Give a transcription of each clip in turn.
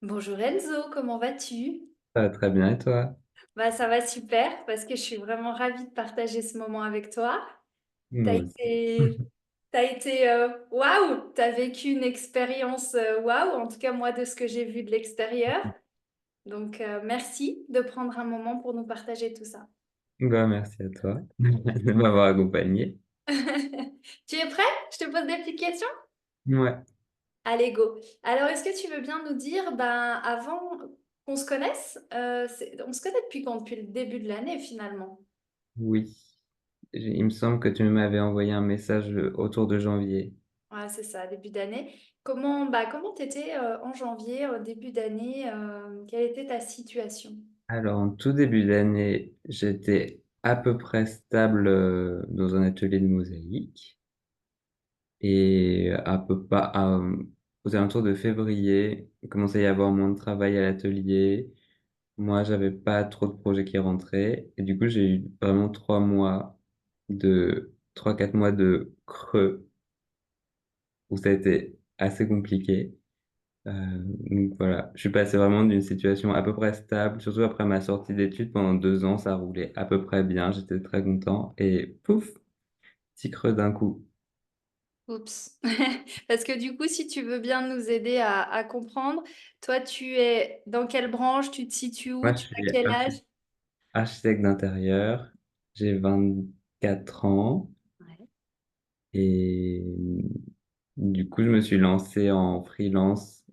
Bonjour Enzo, comment vas-tu? Ça va très bien et toi? Bah ça va super parce que je suis vraiment ravie de partager ce moment avec toi. T'as Moi aussi. été, waouh, t'as vécu une expérience waouh, en tout cas moi de ce que j'ai vu de l'extérieur. Donc merci de prendre un moment pour nous partager tout ça. Bah, merci à toi de m'avoir accompagné. Tu es prêt? Je te pose des petites questions? Ouais, Allez, go. Alors, est-ce que tu veux bien nous dire, ben, avant qu'on se connaisse, on se connaît depuis quand? Depuis le début de l'année finalement. oui. Il me semble que tu m'avais envoyé un message autour de janvier. Ouais, c'est ça, début d'année. Comment t'étais en janvier, au début d'année, quelle était ta situation? Alors, en tout début d'année, j'étais à peu près stable dans un atelier de mosaïque. Et aux alentours de février, il commençait à y avoir moins de travail à l'atelier. Moi, j'avais pas trop de projets qui rentraient. Et du coup, j'ai eu vraiment 3, 4 mois de creux où ça a été assez compliqué. Donc voilà, je suis passé vraiment d'une situation à peu près stable, surtout après ma sortie d'études. Pendant 2 ans, ça roulait à peu près bien. J'étais très content. Et pouf, petit creux d'un coup. Oups. Parce que du coup, si tu veux bien nous aider à comprendre, toi, tu es dans quelle branche, tu te situes où, Moi, je tu as suis quel âge? architecte d'intérieur. J'ai 24 ans. Ouais. Et du coup, je me suis lancé en freelance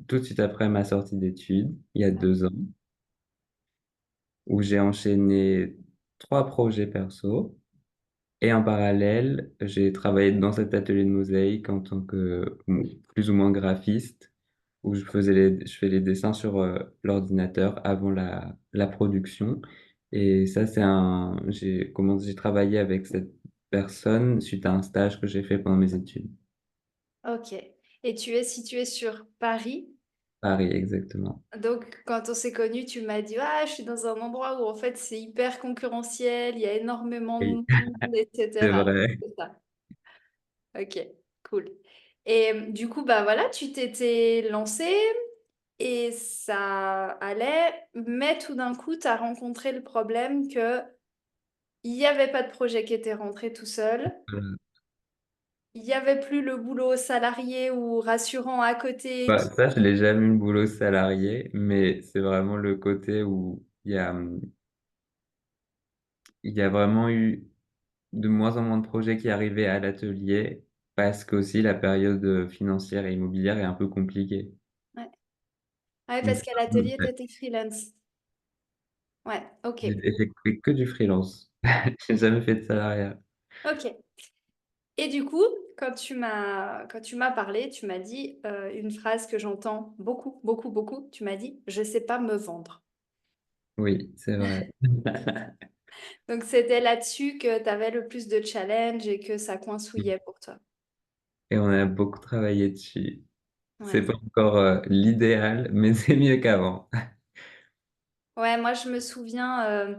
tout de suite après ma sortie d'études, il y a 2 ans, où j'ai enchaîné 3 projets perso. Et en parallèle, j'ai travaillé dans cet atelier de mosaïque en tant que plus ou moins graphiste, où je fais les dessins sur l'ordinateur avant la production. Et ça, j'ai travaillé avec cette personne suite à un stage que j'ai fait pendant mes études. Ok. Et tu es situé sur Paris. Paris, exactement. Donc, quand on s'est connus, tu m'as dit, ah, je suis dans un endroit où en fait c'est hyper concurrentiel, il y a énormément de Oui, monde, c'est etc. vrai. C'est ça. Ok, cool. Et du coup, bah voilà, tu t'étais lancé et ça allait, mais tout d'un coup, tu as rencontré le problème que il n'y avait pas de projet qui était rentré tout seul. Il n'y avait plus le boulot salarié ou rassurant à côté Bah, qui... ça, je l'ai jamais eu le boulot salarié, mais c'est vraiment le côté où il y a vraiment eu de moins en moins de projets qui arrivaient à l'atelier parce qu'aussi la période financière et immobilière est un peu compliquée. Ouais. Ouais, Donc, parce qu'à l'atelier, tu étais freelance. Ouais, ok. j'ai fait que du freelance. J'ai jamais fait de salariat. Ok. Et du coup, quand tu m'as parlé, tu m'as dit une phrase que j'entends beaucoup, beaucoup, beaucoup. Tu m'as dit, je sais pas me vendre. Oui, c'est vrai. Donc c'était là-dessus que tu avais le plus de challenge et que ça coincouillait pour toi. Et on a beaucoup travaillé dessus. C'est Ouais. pas encore l'idéal, mais c'est mieux qu'avant. Ouais, moi je me souviens,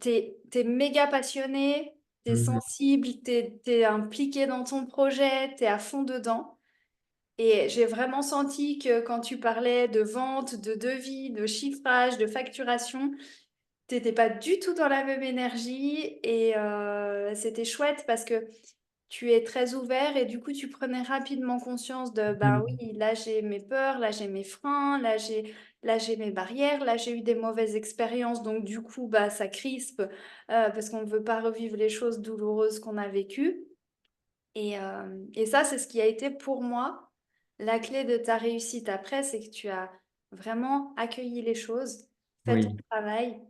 t'es méga passionné, t'es Mhm. sensible, t'es impliqué dans ton projet, t'es à fond dedans. Et j'ai vraiment senti que quand tu parlais de vente, de devis, de chiffrage, de facturation, t'étais pas du tout dans la même énergie et c'était chouette parce que tu es très ouvert et du coup tu prenais rapidement conscience de ben Mhm. oui, là j'ai mes peurs, là j'ai mes freins, là j'ai mes barrières, là j'ai eu des mauvaises expériences donc du coup bah ça crispe parce qu'on ne veut pas revivre les choses douloureuses qu'on a vécues et ça c'est ce qui a été pour moi la clé de ta réussite après, c'est que tu as vraiment accueilli les choses, fait ton Oui. travail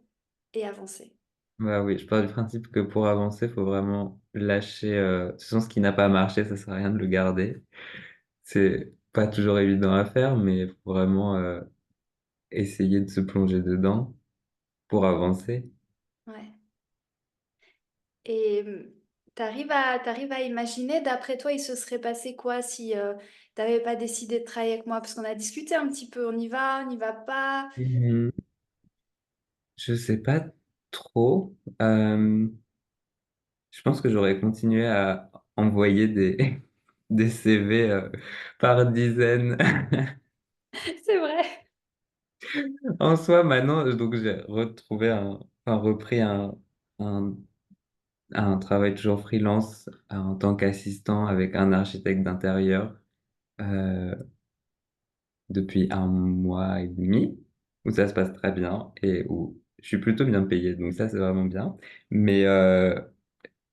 et avancé. Bah oui, je pars du principe que pour avancer, il faut vraiment lâcher. De toute façon, ce qui n'a pas marché, ça sert à rien de le garder. C'est pas toujours évident à faire, mais il faut vraiment essayer de se plonger dedans pour avancer. Ouais. Et t'arrives à imaginer, d'après toi, il se serait passé quoi si t'avais pas décidé de travailler avec moi? Parce qu'on a discuté un petit peu, on y va pas. Mhm. Je sais pas trop. Je pense que j'aurais continué à envoyer des, des CV par dizaines. C'est vrai. En soi, maintenant, donc j'ai repris un, un travail toujours freelance en tant qu'assistant avec un architecte d'intérieur euh, depuis un mois et demi, où ça se passe très bien et où je suis plutôt bien payé, donc ça c'est vraiment bien. Mais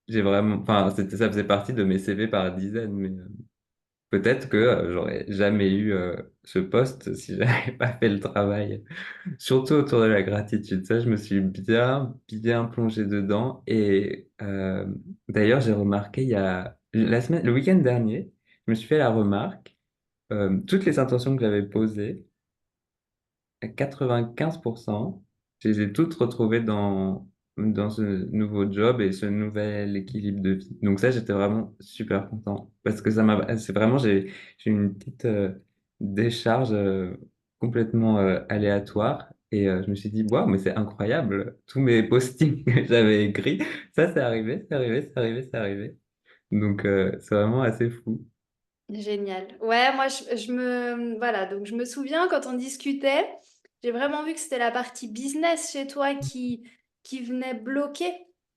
j'ai vraiment, enfin, ça faisait partie de mes CV par dizaines, mais peut-être que j'aurais jamais eu ce poste si j'avais pas fait le travail. Surtout autour de la gratitude, ça, je me suis bien plongé dedans. Et d'ailleurs, j'ai remarqué le week-end dernier, je me suis fait la remarque, toutes les intentions que j'avais posées, à 95%, je les ai toutes retrouvées dans ce nouveau job et ce nouvel équilibre de vie. Donc ça, j'étais vraiment super content parce que c'est vraiment, j'ai eu une petite décharge complètement aléatoire et je me suis dit, waouh, mais c'est incroyable, tous mes postings que j'avais écrits, ça, c'est arrivé, c'est arrivé, c'est arrivé, c'est arrivé. Donc c'est vraiment assez fou. Génial. Ouais, moi, voilà, donc je me souviens quand on discutait, j'ai vraiment vu que c'était la partie business chez toi qui venait bloquer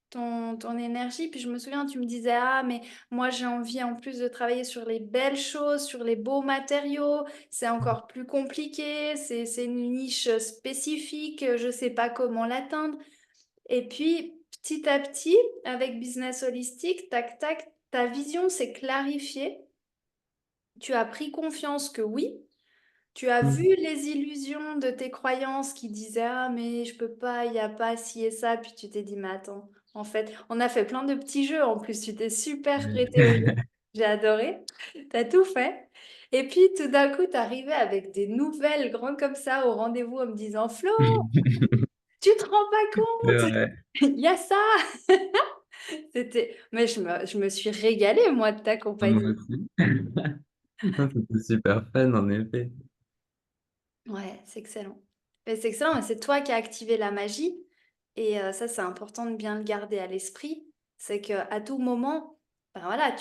ton énergie. Puis je me souviens, tu me disais, ah, mais moi, j'ai envie en plus de travailler sur les belles choses, sur les beaux matériaux. C'est encore plus compliqué. C'est une niche spécifique. Je sais pas comment l'atteindre. Et puis, petit à petit, avec Business Holistique, tac, tac, ta vision s'est clarifiée. Tu as pris confiance que oui, tu as vu Mhm. les illusions de tes croyances qui disaient ah mais je peux pas, il y a pas ci et ça, puis tu t'es dit mais attends, en fait, on a fait plein de petits jeux en plus, tu t'es super prêté au jeu. J'ai adoré. T'as tout fait. Et puis tout d'un coup, t'arrivais avec des nouvelles grandes comme ça au rendez-vous en me disant Flo, tu te rends pas C'est compte? vrai. Il y a ça. Mais je me suis régalée moi de Moi t'accompagner. aussi. C'était super fun, en effet. Ouais, c'est excellent. Mais c'est excellent, mais c'est toi qui as activé la magie. Et ça, c'est important de bien le garder à l'esprit. C'est qu'à tout moment, ben voilà,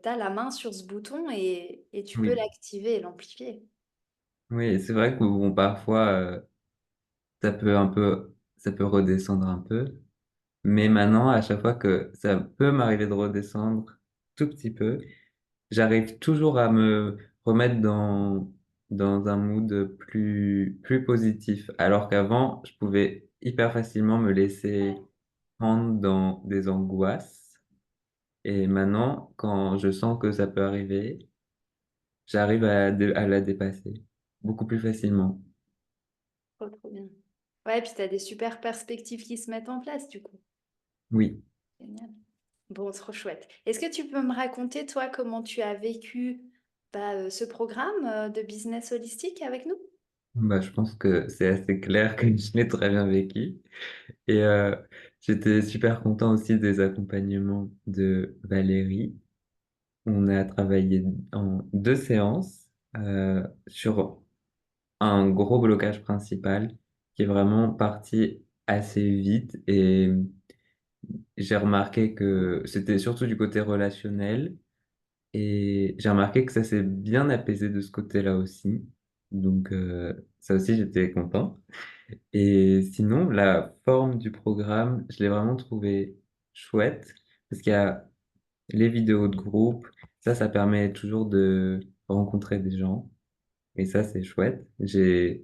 t'as la main sur ce bouton et tu peux Oui. l'activer et l'amplifier. Oui, c'est vrai que bon, parfois, ça peut redescendre un peu. Mais maintenant, à chaque fois que ça peut m'arriver de redescendre tout petit peu, j'arrive toujours à me remettre dans un mood plus positif. Alors qu'avant, je pouvais hyper facilement me laisser prendre dans des angoisses. Et maintenant, quand je sens que ça peut arriver, j'arrive à la dépasser beaucoup plus facilement. Trop, trop bien. Ouais, puis tu as des super perspectives qui se mettent en place, du coup. Oui. Génial. Bon, trop chouette. Est-ce que tu peux me raconter, toi, comment tu as vécu ce programme de business holistique avec nous? Bah, je pense que c'est assez clair que je l'ai très bien vécu. Et j'étais super content aussi des accompagnements de Valérie. On a travaillé en 2 séances sur un gros blocage principal qui est vraiment parti assez vite. Et j'ai remarqué que c'était surtout du côté relationnel. Et j'ai remarqué que ça s'est bien apaisé de ce côté-là aussi. Donc ça aussi, j'étais content. Et sinon, la forme du programme, je l'ai vraiment trouvé chouette parce qu'il y a les vidéos de groupe. Ça permet toujours de rencontrer des gens. Et ça, c'est chouette. Je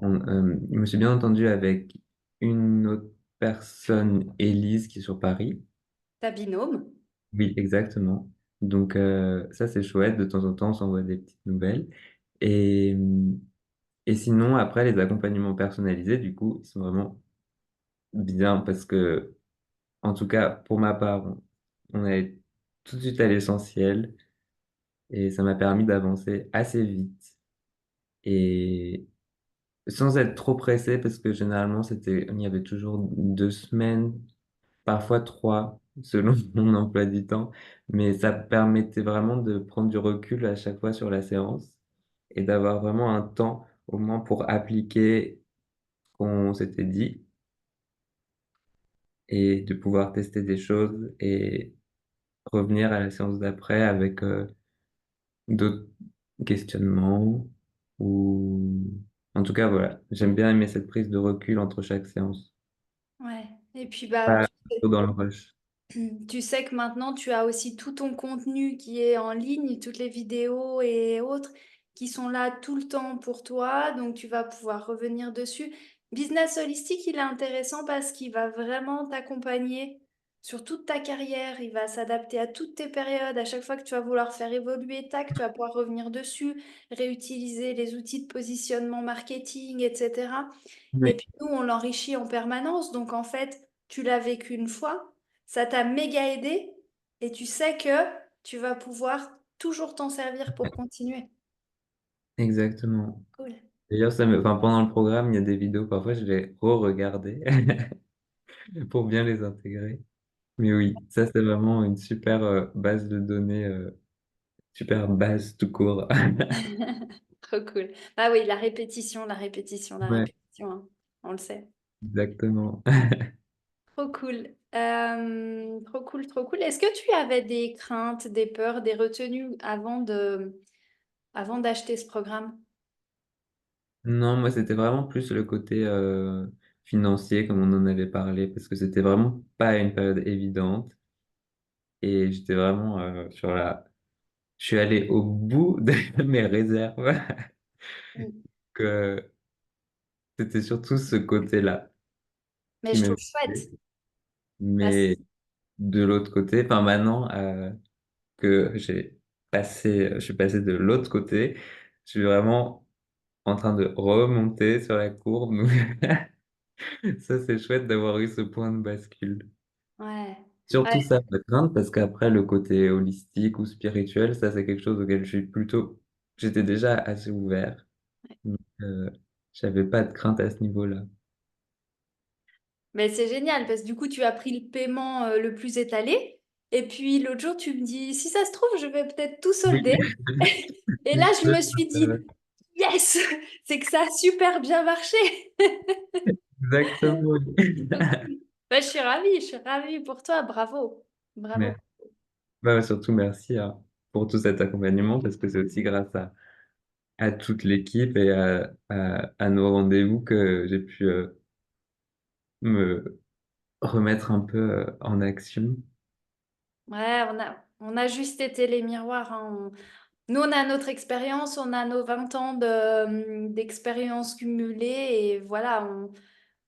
me suis bien entendu avec une autre personne, Élise, qui est sur Paris. Ta binôme? Oui, exactement. Donc, ça, c'est chouette. De temps en temps, on s'envoie des petites nouvelles. Et, et sinon, après, les accompagnements personnalisés, du coup, ils sont vraiment bien parce que, en tout cas, pour ma part, on est tout de suite à l'essentiel et ça m'a permis d'avancer assez vite et sans être trop pressé parce que généralement, il y avait toujours 2 semaines, parfois trois, selon mon emploi du temps, mais ça permettait vraiment de prendre du recul à chaque fois sur la séance et d'avoir vraiment un temps au moins pour appliquer ce qu'on s'était dit et de pouvoir tester des choses et revenir à la séance d'après avec d'autres questionnements. ou en tout cas, voilà, j'aime bien aimer cette prise de recul entre chaque séance, Ouais. Et puis, bah, pas trop dans le rush. tu sais que maintenant, tu as aussi tout ton contenu qui est en ligne, toutes les vidéos et autres qui sont là tout le temps pour toi, donc tu vas pouvoir revenir dessus. Business holistique, il est intéressant parce qu'il va vraiment t'accompagner sur toute ta carrière, il va s'adapter à toutes tes périodes, à chaque fois que tu vas vouloir faire évoluer, tac, tu vas pouvoir revenir dessus, réutiliser les outils de positionnement marketing, etc. Et Oui, puis nous, on l'enrichit en permanence, donc en fait, tu l'as vécu une fois. Ça t'a méga aidé et tu sais que tu vas pouvoir toujours t'en servir pour continuer. exactement. Cool. D'ailleurs, enfin, pendant le programme, il y a des vidéos, parfois je les re-regardais pour bien les intégrer. Mais oui, ça c'est vraiment une super base de données, super base tout court. Trop cool. Ah oui, la répétition, la répétition, la Ouais, répétition, hein. On le sait. exactement. Trop cool. Trop cool, trop cool. Est-ce que tu avais des craintes, des peurs, des retenues avant d'acheter ce programme? Non, moi c'était vraiment plus le côté financier, comme on en avait parlé, parce que c'était vraiment pas une période évidente. Et j'étais vraiment sur la... Je suis allé au bout de mes réserves, Mm. que c'était surtout ce côté-là Mais qui je me... trouve chouette. Mais de l'autre côté, enfin maintenant que je suis passé de l'autre côté, je suis vraiment en train de remonter sur la courbe. Donc ça, c'est chouette d'avoir eu ce point de bascule. Ouais. Ouais. Surtout ça, la crainte, parce qu'après, le côté holistique ou spirituel, ça, c'est quelque chose auquel je suis plutôt... J'étais déjà assez ouvert. Donc, j'avais pas de crainte à ce niveau-là. Mais c'est génial parce que du coup, tu as pris le paiement le plus étalé. Et puis l'autre jour, tu me dis, si ça se trouve, je vais peut-être tout Oui. solder. Et là, je me suis dit, yes, c'est que ça a super bien marché. Exactement. Donc, bah, je suis ravie pour toi. Bravo. Bravo. Mais, bah, surtout merci hein, pour tout cet accompagnement, parce que c'est aussi grâce à toute l'équipe et à nos rendez-vous que j'ai pu me remettre un peu en action. Ouais, on a juste été les miroirs, hein. Nous, on a notre expérience, on a nos 20 ans d'expérience cumulée et voilà,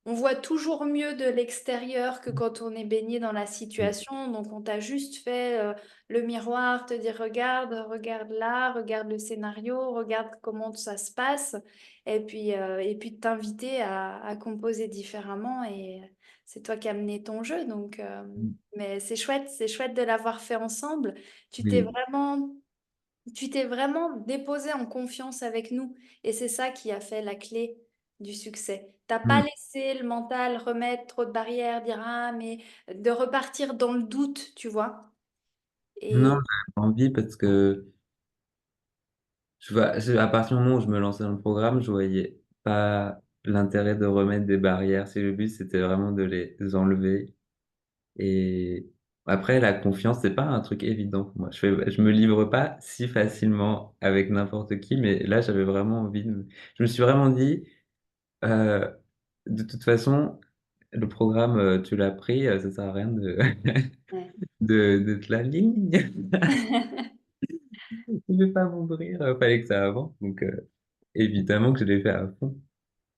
on voit toujours mieux de l'extérieur que quand on est baigné dans la situation. Donc, on t'a juste fait le miroir, te dire, regarde, regarde là, regarde le scénario, regarde comment ça se passe. Et puis de t'inviter à composer différemment. Et c'est toi qui as mené ton jeu. Donc, mais c'est chouette de l'avoir fait ensemble. Tu t'es Oui. vraiment tu t'es vraiment déposé en confiance avec nous et c'est ça qui a fait la clé du succès. T'as pas Mm. laissé le mental remettre trop de barrières, dire ah mais de repartir dans le doute, tu vois. Non, Et j'avais envie parce que à partir du moment où je me lançais dans le programme, je voyais pas l'intérêt de remettre des barrières. Si le but c'était vraiment de les enlever. Et après, la confiance, c'est pas un truc évident pour moi. Je me livre pas si facilement avec n'importe qui, mais là, j'avais vraiment envie je me suis vraiment dit, euh, de toute façon, le programme, tu l'as pris, ça sert à rien ouais. de te la ligne. Je vais pas m'ouvrir, fallait que ça avance. Donc, évidemment que je l'ai fait à fond.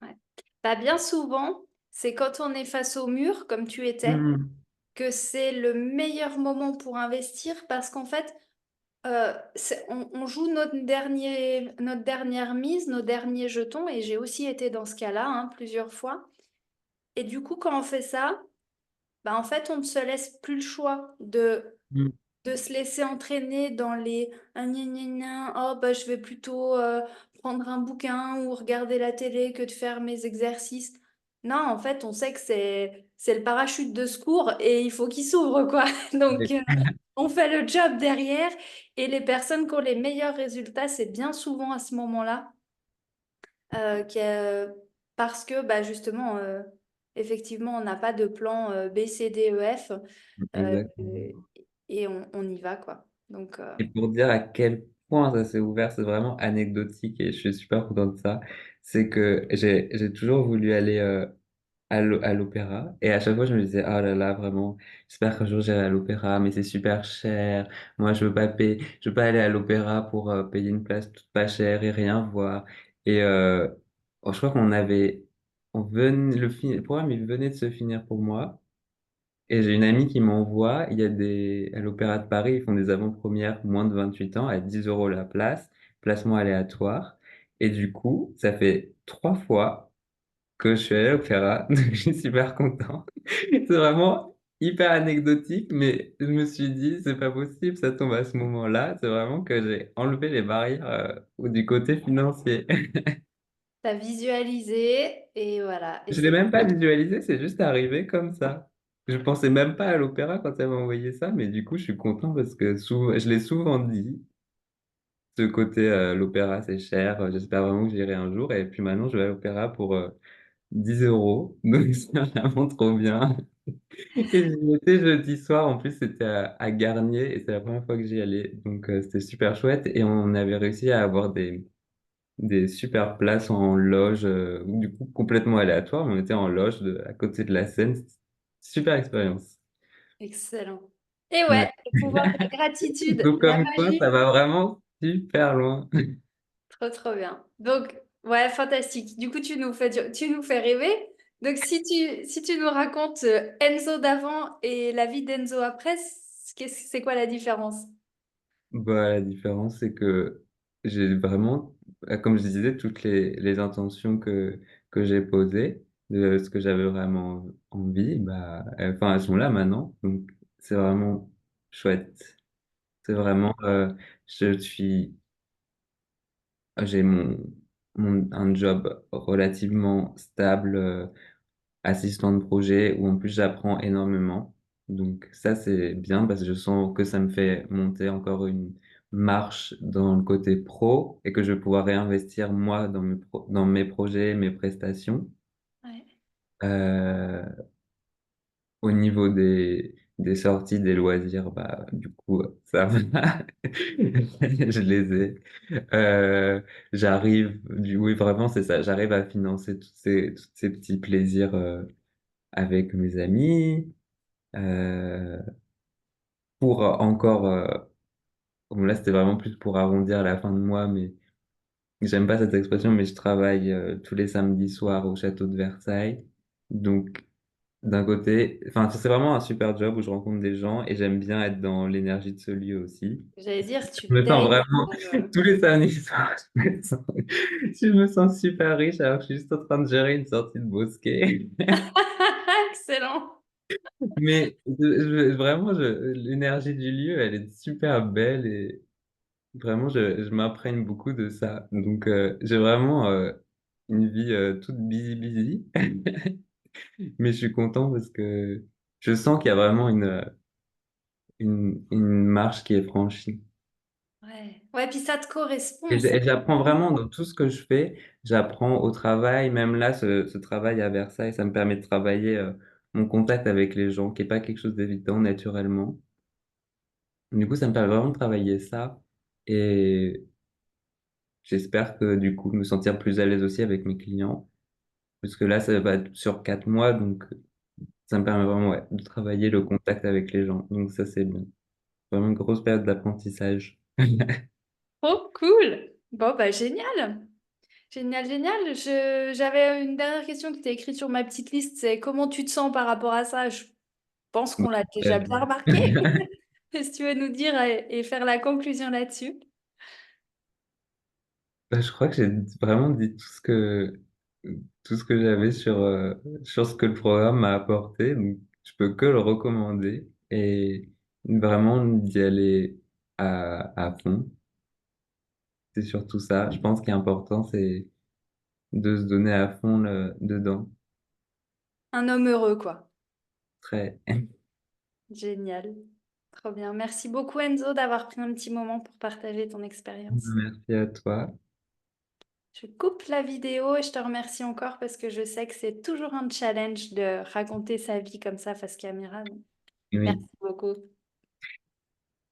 Ouais. Bah, bien souvent, c'est quand on est face au mur, comme tu étais, Hmm. que c'est le meilleur moment pour investir parce qu'en fait, on joue notre dernière mise, nos derniers jetons, et j'ai aussi été dans ce cas-là, hein, plusieurs fois. Et du coup, quand on fait ça, bah, en fait, on ne se laisse plus le choix Hmm. de se laisser entraîner dans les ah, gna, gna, gna, oh, bah, je vais plutôt prendre un bouquin ou regarder la télé que de faire mes exercices. Non, en fait, on sait que c'est le parachute de secours et il faut qu'il s'ouvre, quoi. Donc, on fait le job derrière et les personnes qui ont les meilleurs résultats, c'est bien souvent à ce moment-là euh, qui, euh, parce que bah, justement, effectivement, on n'a pas de plan B, C, D, E, F euh, Exactement. et on y va, quoi. Donc, Et pour dire à quel point ça s'est ouvert, c'est vraiment anecdotique et je suis super content de ça. C'est que j'ai toujours voulu aller à l'opéra. Et à chaque fois, je me disais, oh là là, vraiment, j'espère qu'un jour j'irai à l'opéra, mais c'est super cher. Moi, je veux pas aller à l'opéra pour payer une place toute pas chère et rien voir. Et je crois le programme, il venait de se finir pour moi. Et j'ai une amie qui m'envoie, à l'Opéra de Paris, ils font des avant-premières moins de 28 ans à 10 euros la place, placement aléatoire. Et du coup, ça fait 3 fois que je suis allé à l'opéra, donc je suis super content. C'est vraiment hyper anecdotique, mais je me suis dit, c'est pas possible, ça tombe à ce moment-là. C'est vraiment que j'ai enlevé les barrières ou du côté financier. T'as visualisé et voilà. Et Je l'ai c'est même pas visualisé, c'est juste arrivé comme ça. Je pensais même pas à l'opéra quand elle m'a envoyé ça, mais du coup, je suis content parce que je l'ai souvent dit. Ce côté, l'opéra, c'est cher. J'espère vraiment que j'irai un jour. Et puis maintenant, je vais à l'opéra pour 10 euros. Donc, c'est vraiment trop bien. Et j'y étais jeudi soir, en plus c'était à Garnier et c'est la première fois que j'y allais, donc c'était super chouette et on avait réussi à avoir des super places en loge, du coup complètement aléatoire, mais on était en loge à côté de la scène, C'était une super expérience. excellent. Et ouais, Ouais. le pouvoir de la gratitude, Donc la comme quoi, ça magie. va vraiment super loin. Trop, trop bien. Donc, ouais, fantastique. Du coup, tu nous fais rêver. Donc, si tu nous racontes Enzo d'avant et la vie d'Enzo après, c'est quoi la différence? Bah, la différence, c'est que j'ai vraiment, comme je disais, toutes les intentions que j'ai posées, de ce que j'avais vraiment envie, bah, enfin, elles sont là maintenant. Donc, c'est vraiment chouette. C'est vraiment, je suis, j'ai un job relativement stable, assistant de projet où en plus j'apprends énormément. Donc ça c'est bien parce que je sens que ça me fait monter encore une marche dans le côté pro et que je vais pouvoir réinvestir moi dans mes projets, mes prestations. Ouais. Euh, Au niveau des sorties, des loisirs, bah du coup ça va. Je les ai. Oui vraiment c'est ça, j'arrive à financer tous ces petits plaisirs avec mes amis. Euh, pour encore, bon, là c'était vraiment plus pour arrondir la fin de mois, mais j'aime pas cette expression, mais je travaille tous les samedis soirs au château de Versailles. Donc d'un côté, enfin c'est vraiment un super job où je rencontre des gens et j'aime bien être dans l'énergie de ce lieu aussi. J'allais dire, tu Je me sens daignes. vraiment tous les samedis soirs, je me sens super riche alors que je suis juste en train de gérer une sortie de bosquet. Excellent. Mais vraiment, l'énergie du lieu, elle est super belle et vraiment, je m'imprègne beaucoup de ça. Donc, j'ai vraiment une vie toute busy, busy. Mais je suis content parce que je sens qu'il y a vraiment une marche qui est franchie. Ouais. Ouais, puis ça te correspond. Et j'apprends vraiment dans tout ce que je fais. J'apprends au travail. Même là, ce travail à Versailles, ça me permet de travailler mon contact avec les gens, qui est pas quelque chose d'évident naturellement. Du coup, ça me permet vraiment de travailler ça. Et j'espère que du coup, me sentir plus à l'aise aussi avec mes clients. Parce que là, ça va être sur 4 mois, donc ça me permet vraiment ouais, de travailler le contact avec les gens. Donc ça, c'est bien. Vraiment une grosse période d'apprentissage. Oh, cool. Bon, bah, génial. Génial, génial. J'avais une dernière question qui était écrite sur ma petite liste, c'est comment tu te sens par rapport à ça? Je pense Bon, qu'on l'a très déjà bien bien. remarqué. Qu'est-ce que tu veux nous dire et faire la conclusion là-dessus? Bah, je crois que j'ai vraiment dit tout ce que j'avais sur ce que le programme m'a apporté. Donc, je peux que le recommander et vraiment d'y aller à fond. C'est surtout ça. Je pense qu'il est important, c'est de se donner à fond dedans. Un homme heureux, quoi. Très. Génial. Trop bien. Merci beaucoup, Enzo, d'avoir pris un petit moment pour partager ton expérience. Merci à toi. Je coupe la vidéo et je te remercie encore parce que je sais que c'est toujours un challenge de raconter sa vie comme ça face caméra. Donc, merci Oui. beaucoup.